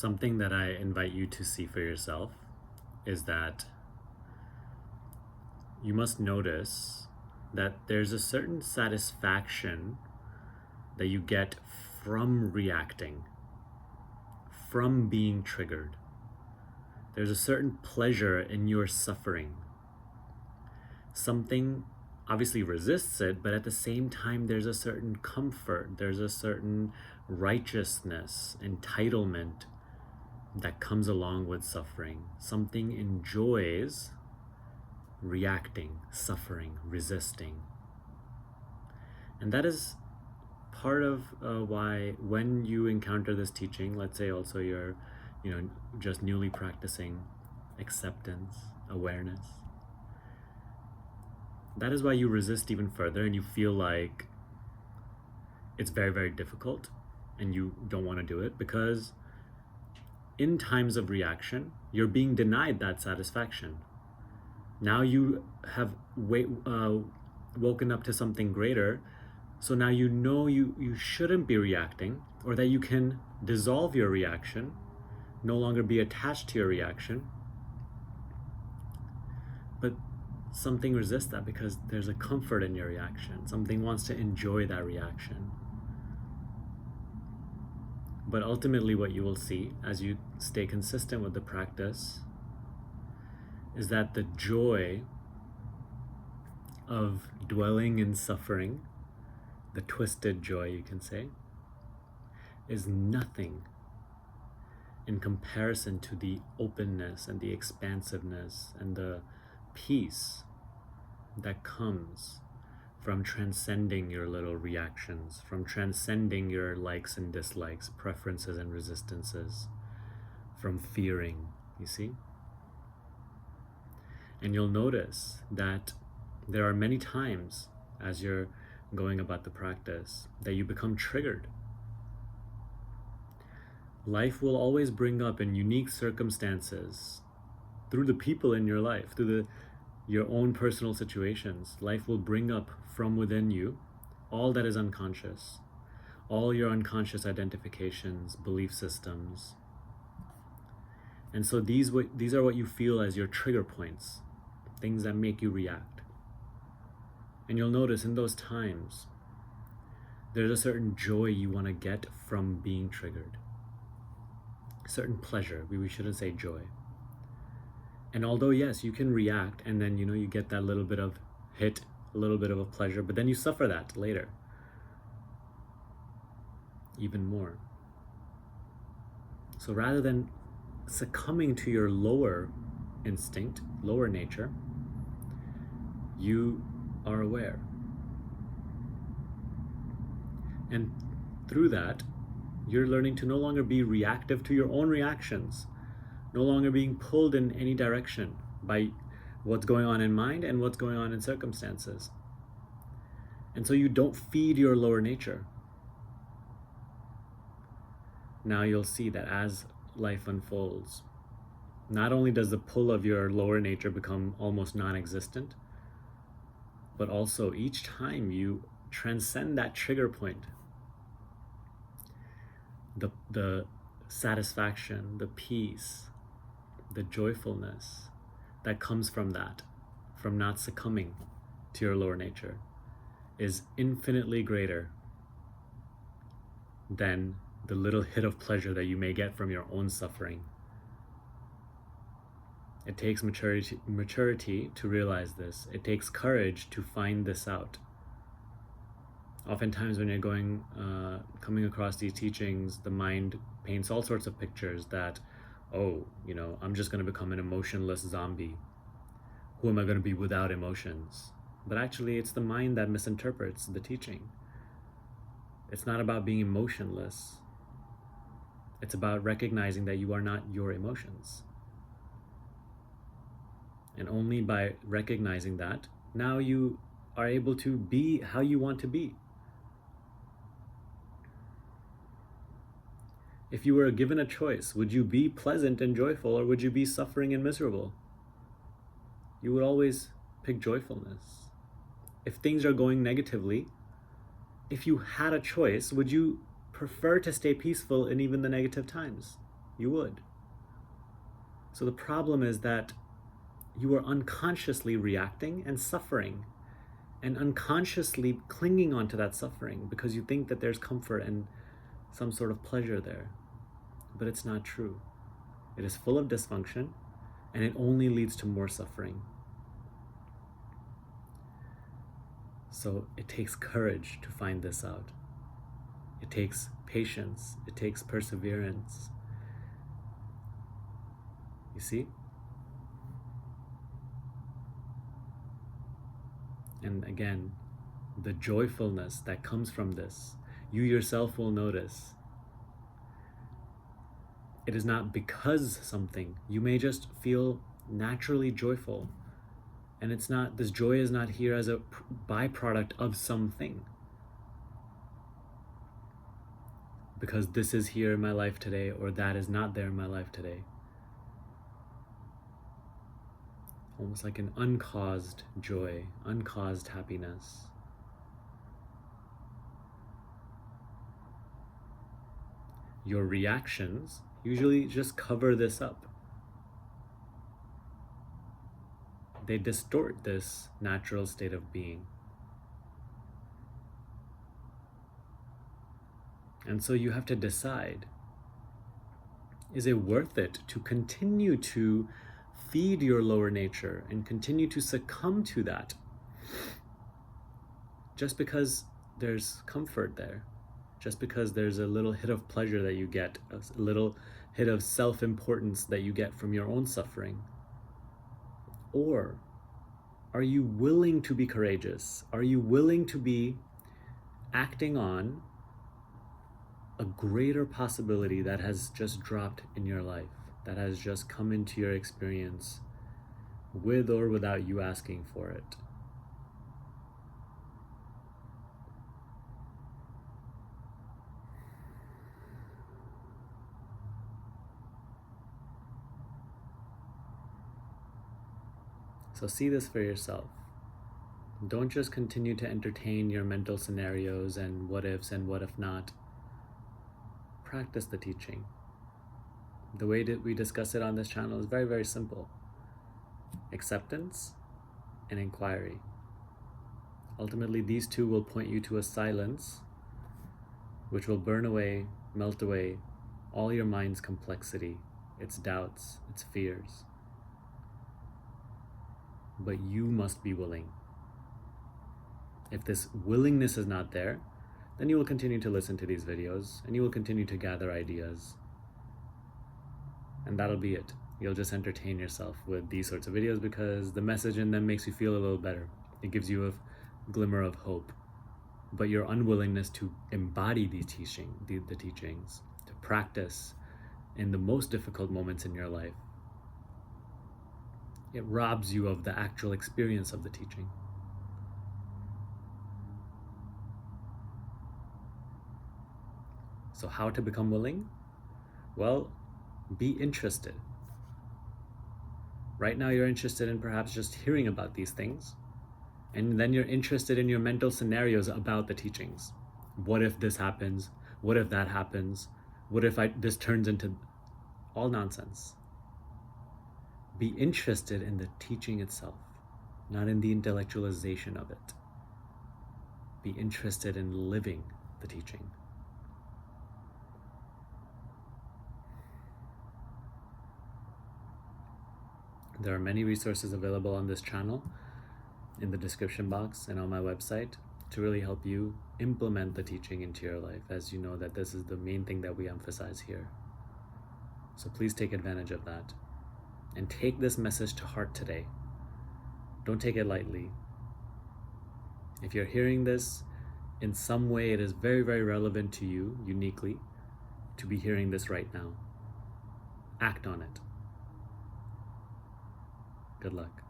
Something that I invite you to see for yourself is that you must notice that there's a certain satisfaction that you get from reacting, from being triggered. There's a certain pleasure in your suffering. Something obviously resists it, but at the same time, there's a certain comfort, there's a certain righteousness, entitlement that comes along with suffering. Something enjoys reacting, suffering, resisting. And that is part of why when you encounter this teaching, let's say also you're, just newly practicing acceptance, awareness, that is why you resist even further and you feel like it's very, very difficult and you don't want to do it, because in times of reaction, you're being denied that satisfaction. Now you have woken up to something greater, so now you know you shouldn't be reacting, or that you can dissolve your reaction, no longer be attached to your reaction. But something resists that because there's a comfort in your reaction. Something wants to enjoy that reaction. But ultimately what you will see as you stay consistent with the practice is that the joy of dwelling in suffering, the twisted joy you can say, is nothing in comparison to the openness and the expansiveness and the peace that comes from transcending your little reactions, from transcending your likes and dislikes, preferences and resistances, from fearing, you see? And you'll notice that there are many times as you're going about the practice that you become triggered. Life will always bring up in unique circumstances, through the people in your life, through your own personal situations, life will bring up from within you all that is unconscious, all your unconscious identifications, belief systems. And so these are what you feel as your trigger points, things that make you react. And you'll notice in those times, there's a certain joy you want to get from being triggered. A certain pleasure, we shouldn't say joy. And although, yes, you can react and then, you get that little bit of hit, a little bit of a pleasure, but then you suffer that later. Even more. So rather than succumbing to your lower instinct, lower nature, you are aware. And through that, you're learning to no longer be reactive to your own reactions, no longer being pulled in any direction by what's going on in mind and what's going on in circumstances. And so you don't feed your lower nature. Now you'll see that as life unfolds, not only does the pull of your lower nature become almost non-existent, but also each time you transcend that trigger point, the satisfaction, the peace, the joyfulness that comes from that, from not succumbing to your lower nature, is infinitely greater than the little hit of pleasure that you may get from your own suffering. It takes maturity to realize this. It takes courage to find this out. Oftentimes when you're coming across these teachings, the mind paints all sorts of pictures that, I'm just going to become an emotionless zombie. Who am I going to be without emotions? But actually, it's the mind that misinterprets the teaching. It's not about being emotionless. It's about recognizing that you are not your emotions. And only by recognizing that, now you are able to be how you want to be. If you were given a choice, would you be pleasant and joyful, or would you be suffering and miserable? You would always pick joyfulness. If things are going negatively, if you had a choice, would you prefer to stay peaceful in even the negative times? You would. So the problem is that you are unconsciously reacting and suffering, and unconsciously clinging onto that suffering because you think that there's comfort and some sort of pleasure there. But it's not true. It is full of dysfunction, and it only leads to more suffering. So it takes courage to find this out. It takes patience. It takes perseverance. You see? And again, the joyfulness that comes from this, you yourself will notice. It is not because something. You may just feel naturally joyful. And it's not, this joy is not here as a byproduct of something. Because this is here in my life today, or that is not there in my life today. Almost like an uncaused joy, uncaused happiness. Your reactions usually just cover this up. They distort this natural state of being. And so you have to decide, is it worth it to continue to feed your lower nature and continue to succumb to that just because there's comfort there, just because there's a little hit of pleasure that you get, a little hit of self-importance that you get from your own suffering? Or are you willing to be courageous? Are you willing to be acting on a greater possibility that has just dropped in your life, that has just come into your experience with or without you asking for it? So see this for yourself. Don't just continue to entertain your mental scenarios and what ifs and what if not. Practice the teaching. The way that we discuss it on this channel is very, very simple. Acceptance and inquiry. Ultimately, these two will point you to a silence which will burn away, melt away all your mind's complexity, its doubts, its fears. But you must be willing. If this willingness is not there, then you will continue to listen to these videos and you will continue to gather ideas. And that'll be it. You'll just entertain yourself with these sorts of videos because the message in them makes you feel a little better. It gives you a glimmer of hope. But your unwillingness to embody the teachings, to practice in the most difficult moments in your life, it robs you of the actual experience of the teaching. So how to become willing? Well, be interested. Right now you're interested in perhaps just hearing about these things, and then you're interested in your mental scenarios about the teachings. What if this happens? What if that happens? What if this turns into all nonsense? Be interested in the teaching itself, not in the intellectualization of it. Be interested in living the teaching. There are many resources available on this channel, in the description box and on my website, to really help you implement the teaching into your life, as you know that this is the main thing that we emphasize here. So please take advantage of that and take this message to heart today. Don't take it lightly. If you're hearing this, in some way it is very, very relevant to you uniquely to be hearing this right now. Act on it. Good luck.